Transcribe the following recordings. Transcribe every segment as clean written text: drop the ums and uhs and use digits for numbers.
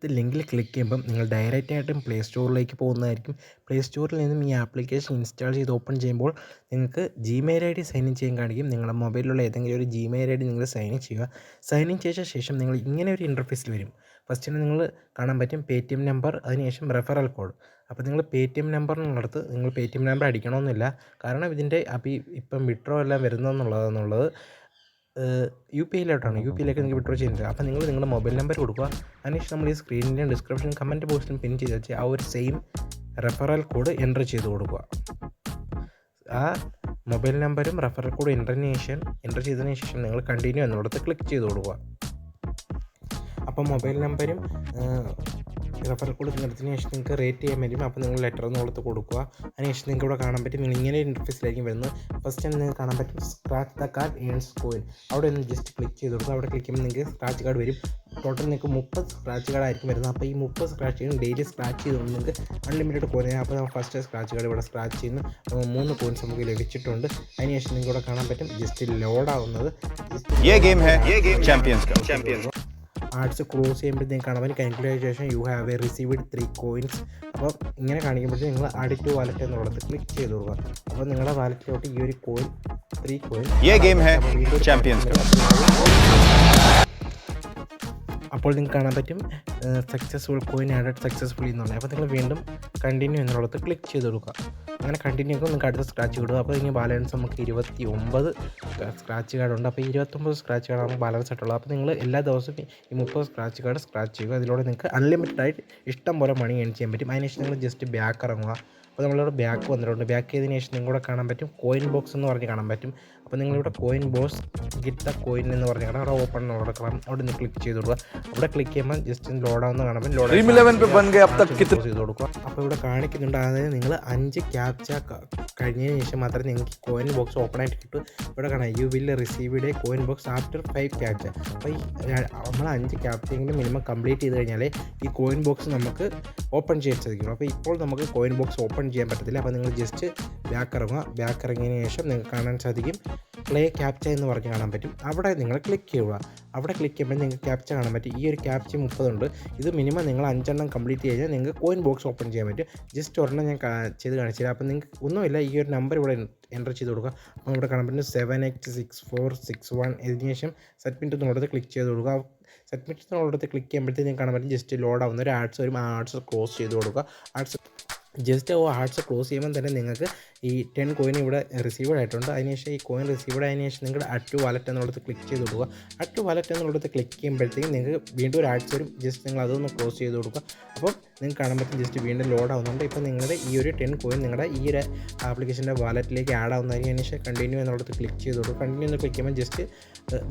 താഴത്തെ ലിങ്കിൽ ക്ലിക്ക് ചെയ്യുമ്പം നിങ്ങൾ ഡയറക്റ്റായിട്ടും പ്ലേ സ്റ്റോറിലേക്ക് പോകുന്നതായിരിക്കും. പ്ലേ സ്റ്റോറിൽ നിന്നും ഈ ആപ്ലിക്കേഷൻ ഇൻസ്റ്റാൾ ചെയ്ത് ഓപ്പൺ ചെയ്യുമ്പോൾ നിങ്ങൾക്ക് Gmail I D sign in ചെയ്യാൻ കാണിക്കും. നിങ്ങളുടെ മൊബൈലിലുള്ള ഏതെങ്കിലും ഒരു ജിമെയിൽ ഐ ഡി നിങ്ങൾ സൈൻ ഇൻ ചെയ്യുക. സൈൻ ഇൻ ചെയ്ത ശേഷം നിങ്ങൾ ഇങ്ങനെ ഒരു ഇൻ്റർഫേസിൽ വരും. ഫസ്റ്റിന് നിങ്ങൾ കാണാൻ പറ്റും പേടിഎം നമ്പർ, അതിനുശേഷം റെഫറൽ കോഡ്. അപ്പോൾ നിങ്ങൾ പേടിഎം നമ്പറിനുള്ളത് നിങ്ങൾ പേടിഎം നമ്പർ അടിക്കണമെന്നില്ല. കാരണം ഇതിൻ്റെ ഇപ്പം വിഡ്രോ എല്ലാം വരുന്നതെന്നുള്ളത് യു പി ഐയിലോട്ടാണ്. യു പി ഐയിലേക്ക് നിങ്ങൾക്ക് വിഡ്രോ ചെയ്യുന്നത്. അപ്പോൾ നിങ്ങൾ നിങ്ങളുടെ മൊബൈൽ നമ്പർ കൊടുക്കുക. അതിനുശേഷം നമ്മൾ ഈ സ്ക്രീനിൻ്റെയും ഡിസ്ക്രിപ്ഷൻ കമൻറ്റ് ബോക്സിലും പിൻ ചെയ്ത് വെച്ച് ആ ഒരു സെയിം റെഫറൽ കോഡ് എൻ്റർ ചെയ്ത് കൊടുക്കുക. ആ മൊബൈൽ നമ്പരും റെഫറൽ കോഡ് എൻ്റർ ചെയ്തതിന് ശേഷം നിങ്ങൾ കണ്ടിന്യൂ എന്നുള്ളത് ക്ലിക്ക് ചെയ്ത് കൊടുക്കുക. അപ്പോൾ മൊബൈൽ നമ്പരും റെഫറൽ കോഡ് തിരഞ്ഞെടുത്തതിന് ശേഷം നിങ്ങൾക്ക് റേറ്റ് ചെയ്യാൻ പറ്റും. അപ്പോൾ നിങ്ങൾ ലെറ്റർ എന്നുള്ളത് കൊടുക്കുക. അതിനുശേഷം നിങ്ങൾക്ക് ഇവിടെ കാണാൻ പറ്റും നിങ്ങൾ ഇങ്ങനെ ഇൻ്റർഫേസിലായിരിക്കും വരുന്നത്. ഫസ്റ്റ് തന്നെ നിങ്ങൾക്ക് കാണാൻ പറ്റും scratch the card earns coin. അവിടെ ഒന്ന് ജസ്റ്റ് ക്ലിക്ക് ചെയ്ത് കൊടുക്കുക. അവിടെ ക്ലിക്ക് ചെയ്യുമ്പോൾ നിങ്ങൾക്ക് സ്ക്രാച്ച് കാർഡ് വരും. ടോട്ടൽ നിങ്ങൾക്ക് 30 സ്ക്രാച്ച് കാർഡ് ആയിരിക്കും വരുന്നത്. അപ്പോൾ ഈ 30 സ്ക്രാച്ച് ചെയ്യുന്ന ഡെയിലി സ്ക്രാച്ച് ചെയ്തുകൊണ്ട് നിങ്ങൾക്ക് അൺലിമിറ്റഡ് കോയിൻ. അപ്പോൾ നമ്മൾ ഫസ്റ്റ് സ്ക്രാച്ച് കാർഡ് ഇവിടെ സ്ക്രാച്ച് ചെയ്യുന്നു. 3 കോയിൻസ് നമുക്ക് ലഭിച്ചിട്ടുണ്ട്. അതിനുശേഷം നിങ്ങൾക്ക് ഇവിടെ കാണാൻ പറ്റും ജസ്റ്റ് ലോഡ് ആവുന്നത്. ആർട്സ് ക്ലോസ് ചെയ്യുമ്പോഴത്തേക്കും കാണാൻ പറ്റും congratulation you have received 3 coins. അപ്പോൾ ഇങ്ങനെ കാണിക്കുമ്പോഴത്തേക്കും നിങ്ങൾ ആഡ് ടു വാലറ്റ് എന്നുള്ളത് ക്ലിക്ക് ചെയ്ത് കൊടുക്കുക. അപ്പോൾ നിങ്ങളുടെ വാലറ്റിലോട്ട് ഈ ഒരു കോയിൻ 3 കോയിൻ അപ്പോൾ നിങ്ങൾക്ക് കാണാൻ പറ്റും സക്സസ്ഫുൾ കോയിൻ ആഡഡ് സക്സസ്ഫുള്ളി എന്നുള്ളത്. അപ്പോൾ നിങ്ങൾ വീണ്ടും കണ്ടിന്യൂ എന്നുള്ളത് ക്ലിക്ക് ചെയ്ത് കൊടുക്കുക. അങ്ങനെ കണ്ടിന്യൂ ആക്കുമ്പോൾ നിങ്ങൾക്ക് അടുത്ത സ്ക്രാച്ച് കിട്ടും. അപ്പോൾ ഇനി ബാലൻസ് നമുക്ക് 29 സ്ക്രാച്ച് കാർഡുണ്ട്. അപ്പോൾ 29 സ്ക്രാച്ച് കാർഡാണ് ബാലൻസ് ആയിട്ടുള്ളത്. അപ്പോൾ നിങ്ങൾ എല്ലാ ദിവസവും ഈ 30 സ്ക്രാച്ച് കാർഡ് സ്ക്രാച്ച് ചെയ്യുക. അതിലൂടെ നിങ്ങൾക്ക് അൺലിമിറ്റഡ് ആയിട്ട് ഇഷ്ടം പോലെ മണി ഏൺ ചെയ്യാൻ പറ്റും. അതിനുശേഷം നിങ്ങൾ ജസ്റ്റ് ബാക്ക് ഇറങ്ങുക. അപ്പോൾ നമ്മളിവിടെ ബാക്ക് വന്നിട്ടുണ്ട്. ബാക്ക് ചെയ്തതിന് ശേഷം നിങ്ങളിവിടെ കാണാൻ പറ്റും കോയിൻ ബോക്സ് എന്ന് പറഞ്ഞ് കാണാൻ പറ്റും. അപ്പോൾ നിങ്ങളിവിടെ coin box get the coin എന്ന് പറഞ്ഞ് കാണാം. അവിടെ ഓപ്പൺ എന്നുള്ള കാണാം. അവിടെ നിന്ന് ക്ലിക്ക് ചെയ്ത് കൊടുക്കുക. അവിടെ ക്ലിക്ക് ചെയ്യുമ്പോൾ ജസ്റ്റ് ലോഡാവുന്ന കാണാൻ പറ്റും. ലോഡ് ചെയ്ത് കൊടുക്കുക. അപ്പോൾ ഇവിടെ കാണിക്കുന്നുണ്ട്, അതായത് നിങ്ങൾ 5 ക്യാപ്ച കഴിഞ്ഞതിന് ശേഷം മാത്രമേ നിങ്ങൾക്ക് കോയിൻ ബോക്സ് ഓപ്പൺ ആയിട്ട് കിട്ടും. ഇവിടെ കാണാം you will received a coin box after 5 captcha. അപ്പോൾ ഈ നമ്മൾ 5 ക്യാപ്ചയെങ്കിലും മിനിമം കംപ്ലീറ്റ് ചെയ്ത് കഴിഞ്ഞാൽ ഈ കോയിൻ ബോക്സ് നമുക്ക് ഓപ്പൺ ചെയ്യാൻ സാധിക്കും. അപ്പോൾ ഇപ്പോൾ നമുക്ക് കോയിൻ ബോക്സ് ഓപ്പൺ ചെയ്യാൻ പറ്റത്തില്ല. അപ്പോൾ നിങ്ങൾ ജസ്റ്റ് ബാക്ക് ഇറങ്ങുക. ബാക്ക് ഇറങ്ങിയതിന് ശേഷം നിങ്ങൾക്ക് കാണാൻ സാധിക്കും പ്ലേ ക്യാപ്ച എന്ന് പറഞ്ഞ് കാണാൻ പറ്റും. അവിടെ നിങ്ങൾ ക്ലിക്ക് ചെയ്യുക. അവിടെ ക്ലിക്ക് ചെയ്യുമ്പോൾ നിങ്ങൾക്ക് ക്യാപ്ച കാണാൻ പറ്റും. ഈ ഒരു ക്യാപ്ച 30 ഉണ്ട്. ഇത് മിനിമം നിങ്ങൾ 5 എണ്ണം കംപ്ലീറ്റ് ചെയ്താൽ നിങ്ങൾക്ക് കോയിൻ ബോക്സ് ഓപ്പൺ ചെയ്യാൻ പറ്റും. ജസ്റ്റ് ഒരെണ്ണം ഞാൻ ചെയ്ത് കാണിച്ചില്ല. അപ്പോൾ നിങ്ങൾക്ക് ഒന്നുമില്ല, ഈ ഒരു നമ്പർ ഇവിടെ എൻ്റർ ചെയ്ത് കൊടുക്കുക. അപ്പോൾ ഇവിടെ കാണാൻ പറ്റും 7864661. ഇതിന് ശേഷം സബ്മിറ്റ് എന്നുള്ളത് ക്ലിക്ക് ചെയ്ത് കൊടുക്കുക. സബ്മിറ്റ് എന്നുള്ളത് ക്ലിക്ക് ചെയ്യുമ്പോഴത്തേക്ക് നിങ്ങൾക്ക് കാണാൻ പറ്റും ജസ്റ്റ് ലോഡ് ആവുന്ന ഒരു ആഡ്സ് വരും. ആ ആഡ്സ് ക്ലോസ് ചെയ്ത് കൊടുക്കുക. ജസ്റ്റ് ആഡ്സ് ക്ലോസ് ചെയ്യുമ്പോൾ തന്നെ നിങ്ങൾക്ക് ഈ 10 കോയിൻ ഇവിടെ റിസീവ്ഡ് ആയിട്ടുണ്ട്. അതിനുശേഷം ഈ കോയിൻ റിസീവ്ഡ് ആയതിനു ശേഷം നിങ്ങളുടെ അഡ് ടു വാലറ്റ് എന്നുള്ളത് ക്ലിക്ക് ചെയ്ത് കൊടുക്കുക. അഡ് ടു വാലറ്റ് എന്നുള്ളത് ക്ലിക്ക് ചെയ്യുമ്പോഴത്തേക്കും നിങ്ങൾക്ക് വീണ്ടും ഒരു ആഡ്സ് വരും. ജസ്റ്റ് നിങ്ങൾ അതൊന്ന് ക്ലോസ് ചെയ്ത് കൊടുക്കുക. അപ്പോൾ നിങ്ങൾക്ക് കാണാൻ പറ്റും ജസ്റ്റ് വീണ്ടും ലോഡ് ആവുന്നുണ്ട്. ഇപ്പോൾ നിങ്ങളുടെ ഈ ഒരു 10 കോയിൻ നിങ്ങളുടെ ഈ ഒരു ആപ്ലിക്കേഷൻ്റെ വാലറ്റിലേക്ക് ആഡ് ആവുന്നതായിരിക്കും. അതിനുശേഷം കണ്ടിന്യൂ എന്നുള്ളത് ക്ലിക്ക് ചെയ്ത് കൊടുക്കുക. കണ്ടിന്യൂ എന്ന് ക്ലിക്ക് ചെയ്യുമ്പോൾ ജസ്റ്റ്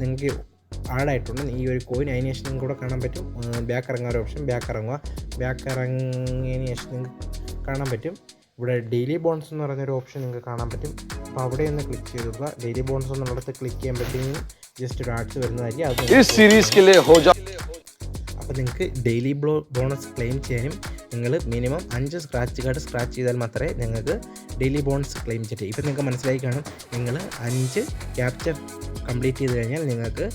നിങ്ങൾക്ക് ആഡായിട്ടുണ്ട് ഈ ഒരു കോയിൻ. അതിന് ശേഷം നിങ്ങൾക്ക് കൂടെ കാണാൻ പറ്റും ബാക്ക് ഇറങ്ങാൻ ഒരു ഓപ്ഷൻ. ബാക്ക് ഇറങ്ങുക. ബാക്ക് ഇറങ്ങിയതിന് ശേഷം നിങ്ങൾക്ക് കാണാൻ പറ്റും ഇവിടെ ഡെയിലി ബോൺസ് എന്ന് പറയുന്നൊരു ഓപ്ഷൻ നിങ്ങൾക്ക് കാണാൻ പറ്റും. അപ്പോൾ അവിടെ ഒന്ന് ക്ലിക്ക് ചെയ്ത് കൊടുക്കുക. ഡെയിലി ബോൺസ് എന്നുള്ളത് ക്ലിക്ക് ചെയ്യുമ്പോഴത്തേക്കും ജസ്റ്റ് ഒരു ആഡ്സ് വരുന്നതായിരിക്കും. അപ്പോൾ നിങ്ങൾക്ക് ഡെയിലി ബോണസ് ക്ലെയിം ചെയ്യാനും നിങ്ങൾ മിനിമം 5 സ്ക്രാച്ച് കാർഡ് സ്ക്രാച്ച് ചെയ്താൽ മാത്രമേ നിങ്ങൾക്ക് ഡെയിലി ബോണസ് ക്ലെയിം ചെയ്യൂ. ഇപ്പോൾ നിങ്ങൾക്ക് മനസ്സിലായി കാണും, നിങ്ങൾ 5 ക്യാപ്ചർ കംപ്ലീറ്റ് ചെയ്ത് കഴിഞ്ഞാൽ നിങ്ങൾക്ക്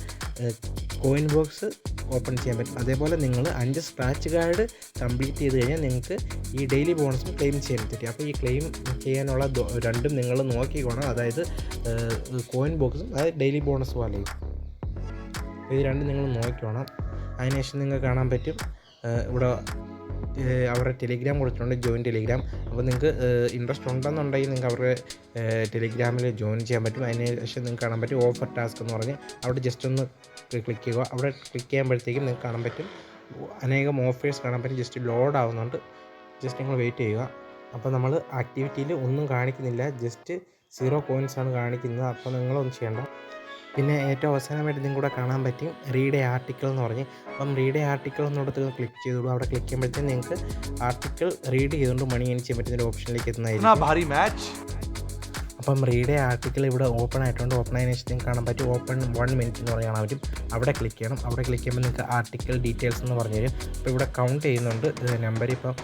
കോയിൻ ബോക്സ് ഓപ്പൺ ചെയ്യാൻ പറ്റും. അതേപോലെ നിങ്ങൾ 5 സ്ക്രാച്ച് കാർഡ് കംപ്ലീറ്റ് ചെയ്ത് കഴിഞ്ഞാൽ നിങ്ങൾക്ക് ഈ ഡെയിലി ബോണസും ക്ലെയിം ചെയ്യാൻ പറ്റും. അപ്പോൾ ഈ ക്ലെയിം ചെയ്യാനുള്ള രണ്ടും നിങ്ങൾ നോക്കിക്കോണം. അതായത് കോയിൻ ബോക്സും അതായത് ഡെയിലി ബോണസ് പോലെയും ഇത് രണ്ടും നിങ്ങൾ നോക്കിക്കോണം. അതിനുശേഷം നിങ്ങൾക്ക് കാണാൻ പറ്റും ഇവിടെ അവരുടെ ടെലിഗ്രാം കൊടുത്തിട്ടുണ്ട്, ജോയിൻ ടെലിഗ്രാം. അപ്പോൾ നിങ്ങൾക്ക് ഇൻട്രസ്റ്റ് ഉണ്ടെന്നുണ്ടെങ്കിൽ നിങ്ങൾക്ക് അവരുടെ ടെലിഗ്രാമിൽ ജോയിൻ ചെയ്യാൻ പറ്റും. അതിന് ശേഷം നിങ്ങൾക്ക് കാണാൻ പറ്റും ഓഫർ ടാസ്ക് എന്ന് പറഞ്ഞ് അവിടെ ജസ്റ്റ് ഒന്ന് ക്ലിക്ക് ചെയ്യുക. അവിടെ ക്ലിക്ക് ചെയ്യുമ്പോഴത്തേക്കും നിങ്ങൾക്ക് കാണാൻ പറ്റും അനേകം ഓഫേഴ്സ് കാണാൻ പറ്റും. ജസ്റ്റ് ലോഡ് ആവുന്നുണ്ട്. ജസ്റ്റ് നിങ്ങൾ വെയിറ്റ് ചെയ്യുക. അപ്പോൾ നമ്മൾ ആക്ടിവിറ്റിയിൽ ഒന്നും കാണിക്കുന്നില്ല, ജസ്റ്റ് 0 കോയിൻസ് ആണ് കാണിക്കുന്നത്. അപ്പോൾ നിങ്ങളൊന്നും ചെയ്യേണ്ട. പിന്നെ ഏറ്റവും അവസാനമായിട്ട് നിങ്ങൾക്ക് കൂടെ കാണാൻ പറ്റും റീഡ് എ ആർട്ടിക്കിൾ എന്ന് പറഞ്ഞ്. അപ്പം റീഡ് എ ആർട്ടിക്കിൾ എന്നിടത്ത് ക്ലിക്ക് ചെയ്തോളൂ. അവിടെ ക്ലിക്ക് ചെയ്യുമ്പോഴത്തേക്കും നിങ്ങൾക്ക് ആർട്ടിക്കിൾ റീഡ് ചെയ്തുകൊണ്ട് മണി ഏൺ ചെയ്യാൻ പറ്റുന്ന ഒരു ഓപ്ഷനിലേക്ക് എത്തുന്നതായിരിക്കും. അപ്പം റീഡേ ആർട്ടിക്കിൾ ഇവിടെ ഓപ്പൺ ആയിട്ടുണ്ട്. ഓപ്പൺ ആയതിനു ശേഷം നിങ്ങൾക്ക് കാണാൻ പറ്റും ഓപ്പൺ 1 മിനിറ്റ് എന്ന് പറഞ്ഞ് കാണാൻ പറ്റും. അവിടെ ക്ലിക്ക് ചെയ്യണം. അവിടെ ക്ലിക്ക് ചെയ്യുമ്പോൾ നിങ്ങൾക്ക് ആർട്ടിക്കിൾ ഡീറ്റെയിൽസ് എന്ന് പറഞ്ഞു തരും. അപ്പോൾ ഇവിടെ കൗണ്ട് ചെയ്യുന്നുണ്ട്. നമ്പർ ഇപ്പം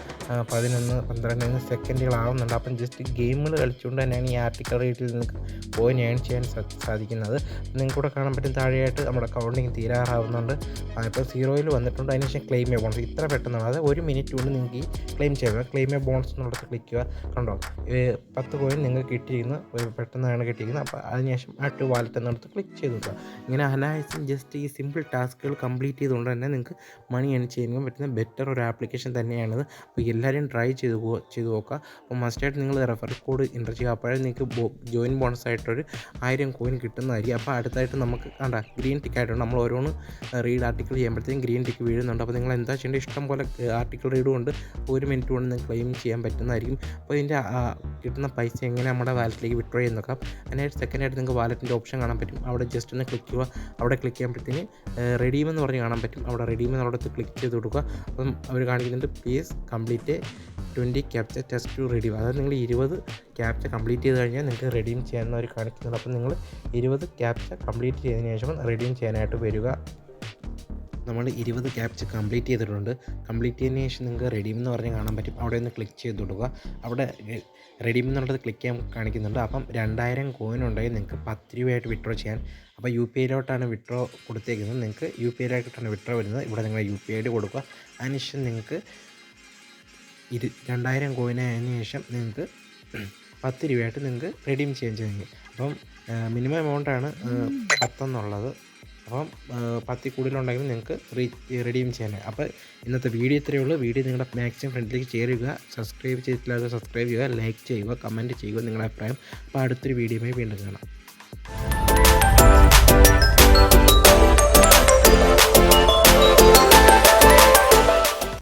11, 12 സെക്കൻഡുകളാവുന്നുണ്ട്. അപ്പം ജസ്റ്റ് ഗെയിമുകൾ കളിച്ചുകൊണ്ട് തന്നെയാണ് ഈ ആർട്ടിക്കിൾ റീഡിൽ നിങ്ങൾക്ക് കോയിൻ ഏൺ ചെയ്യാൻ സാധിക്കുന്നത്. നിങ്ങൾക്കിവിടെ കാണാൻ പറ്റും താഴെയായിട്ട് നമ്മുടെ കൗണ്ടിങ് തീരാറാവുന്നുണ്ട്. ഇപ്പോൾ 0-ൽ വന്നിട്ടുണ്ട്. അതിനുശേഷം ക്ലെയിം എ ബോൺസ് ഇത്ര പെട്ടെന്നാണ്. അത് 1 മിനിറ്റ് കൊണ്ട് നിങ്ങൾക്ക് ഈ ക്ലെയിം ചെയ്യാം. ക്ലെയിം എ ബോൺസ് എന്നുള്ളത് ക്ലിക്ക് ചെയ്യുക. കണ്ടോ 10 കോയിൻ നിങ്ങൾക്ക് കിട്ടിയിരിക്കുന്നു. പെട്ടെന്നാണ് കിട്ടിയിരിക്കുന്നത്. അപ്പോൾ അതിനുശേഷം ആഡ് ടു വാലറ്റ് എന്നിടത്ത് ക്ലിക്ക് ചെയ്ത് നോക്കുക. ഇങ്ങനെ അനായാസം ജസ്റ്റ് ഈ സിമ്പിൾ ടാസ്കുകൾ കംപ്ലീറ്റ് ചെയ്തുകൊണ്ട് തന്നെ നിങ്ങൾക്ക് മണി ഏൺ ചെയ്യാൻ പറ്റുന്ന ബെറ്റർ ഒരു ആപ്ലിക്കേഷൻ തന്നെയാണിത്. അപ്പോൾ എല്ലാവരും ട്രൈ ചെയ്ത് നോക്കുക. അപ്പോൾ മസ്റ്റായിട്ട് നിങ്ങൾ റെഫർ കോഡ് എൻ്റർ ചെയ്യുക. അപ്പോഴേ നിങ്ങൾക്ക് ജോയിൻ ബോണസ് ആയിട്ടൊരു 1000 കോയിൻ കിട്ടുന്നതായിരിക്കും. അപ്പോൾ അടുത്തായിട്ട് നമുക്ക് ഗ്രീൻ ടിക്ക് ആയിട്ടുണ്ട്. നമ്മൾ ഓരോന്ന് റീഡ് ആർട്ടിക്കിൾ ചെയ്യുമ്പോഴത്തേക്കും ഗ്രീൻ ടിക്ക് വീഴുന്നുണ്ട്. അപ്പോൾ നിങ്ങൾ എന്താ ചെയ്യേണ്ടത്, ഇഷ്ടം പോലെ ആർട്ടിക്കിൾ റീഡ് കൊണ്ട് 1 മിനിറ്റ് കൊണ്ട് നിങ്ങൾക്ക് ക്ലെയിം ചെയ്യാൻ പറ്റുന്നതായിരിക്കും. അപ്പോൾ ഇതിൻ്റെ കിട്ടുന്ന പൈസ എങ്ങനെ നമ്മുടെ വാലറ്റിലേക്ക് വിഡ്രോ ചെയ്ത് നോക്കാം. അതിനായിട്ട് സെക്കൻഡായിട്ട് നിങ്ങൾക്ക് വാലറ്റിൻ്റെ ഓപ്ഷൻ കാണാൻ പറ്റും. അവിടെ ജസ്റ്റ് ഒന്ന് ക്ലിക്ക് ചെയ്യുക. അവിടെ ക്ലിക്ക് ചെയ്യുമ്പോഴത്തേന് റെഡീം എന്ന് പറഞ്ഞ് കാണാൻ പറ്റും. അവിടെ റെഡീം എന്നുള്ളത് ക്ലിക്ക് ചെയ്ത് കൊടുക്കുക. അപ്പം അവർ കാണിക്കുന്നുണ്ട് please complete 20 captcha test to redeem. അതായത് നിങ്ങൾ 20 ക്യാപ്ച കംപ്ലീറ്റ് ചെയ്ത് കഴിഞ്ഞാൽ നിങ്ങൾക്ക് റെഡീം ചെയ്യാമെന്ന് അവർ കാണിക്കുന്നുണ്ട്. അപ്പം നിങ്ങൾ 20 ക്യാപ്ച കംപ്ലീറ്റ് ചെയ്തതിന് ശേഷം റെഡീം ചെയ്യാനായിട്ട് വരിക. നമ്മൾ 20 ക്യാപ്ച കംപ്ലീറ്റ് ചെയ്തിട്ടുണ്ട്. കംപ്ലീറ്റ് ചെയ്തതിന് ശേഷം നിങ്ങൾക്ക് റെഡീം എന്ന് പറഞ്ഞ് കാണാൻ പറ്റും. അവിടെ ഒന്ന് ക്ലിക്ക് ചെയ്ത് കൊടുക്കുക. അവിടെ റെഡീം എന്നുള്ളത് ക്ലിക്ക് ചെയ്യാൻ കാണിക്കുന്നുണ്ട്. അപ്പം 2000 കോയിൻ ഉണ്ടെങ്കിൽ നിങ്ങൾക്ക് 10 രൂപയായിട്ട് വിഡ്രോ ചെയ്യാൻ. അപ്പോൾ UPI-യിലോട്ടാണ് വിഡ്രോ കൊടുത്തേക്കുന്നത്. നിങ്ങൾക്ക് UPI-യിലോട്ടാണ് വിഡ്രോ വരുന്നത്. ഇവിടെ നിങ്ങൾ UPI ID കൊടുക്കുക. അതിനുശേഷം നിങ്ങൾക്ക് 2000 കോയിൻ ആയതിനു ശേഷം നിങ്ങൾക്ക് 10 രൂപയായിട്ട് നിങ്ങൾക്ക് റെഡീം ചെയ്യാൻ കഴിയും. അപ്പം മിനിമം എമൗണ്ടാണ് 10 എന്നുള്ളത്. അപ്പം 10 കൂടുതലുണ്ടെങ്കിൽ നിങ്ങൾക്ക് റെഡീം ചെയ്യാനായി. അപ്പോൾ ഇന്നത്തെ വീഡിയോ ഇത്രയേ ഉള്ളൂ. വീഡിയോ നിങ്ങളുടെ മാക്സിമം ഫ്രണ്ടിലേക്ക് ഷെയർ ചെയ്യുക. സബ്സ്ക്രൈബ് ചെയ്തിട്ടില്ലാതെ സബ്സ്ക്രൈബ് ചെയ്യുക, ലൈക്ക് ചെയ്യുക, കമൻറ്റ് ചെയ്യുക നിങ്ങളുടെ അഭിപ്രായം. അപ്പോൾ അടുത്തൊരു വീഡിയോയുമായി വീണ്ടും കാണാം.